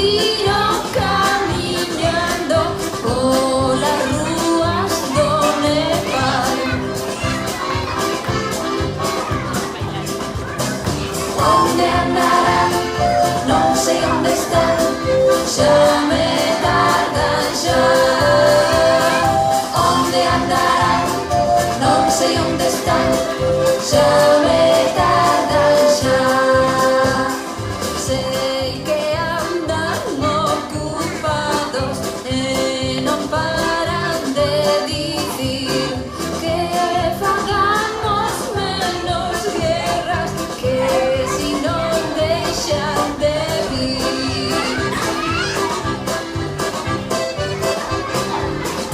viram caminhando polas ruas do Nepal. Onde andarán? Non sei onde están, xa me tardan xa. Onde andarán? Non sei onde están, xa me tardan xa. Sei que andan ocupados e non paran de dicir que fagamos menos guerras, que si non deixan de vir.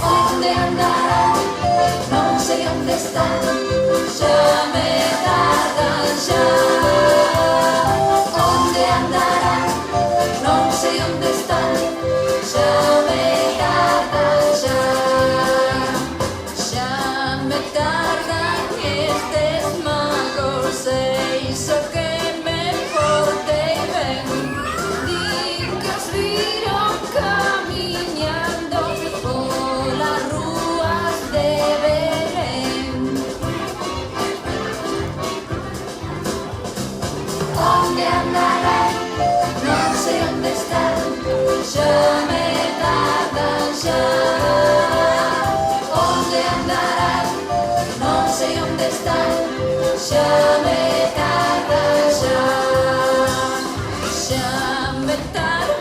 Onde andarán? Non sei onde están, xa me tardan xa. Onde andarán? Non sei onde están, xa me tardan xa. Xa me tardan estes magos, sei só que me portei ben. Din que os viron camiñando polas ruas de Belén. Onde andarán? Non sei onde están, xa me tardan xa. Onde andarán? Non sei onde están, xa me tardan xa. Xa me tardan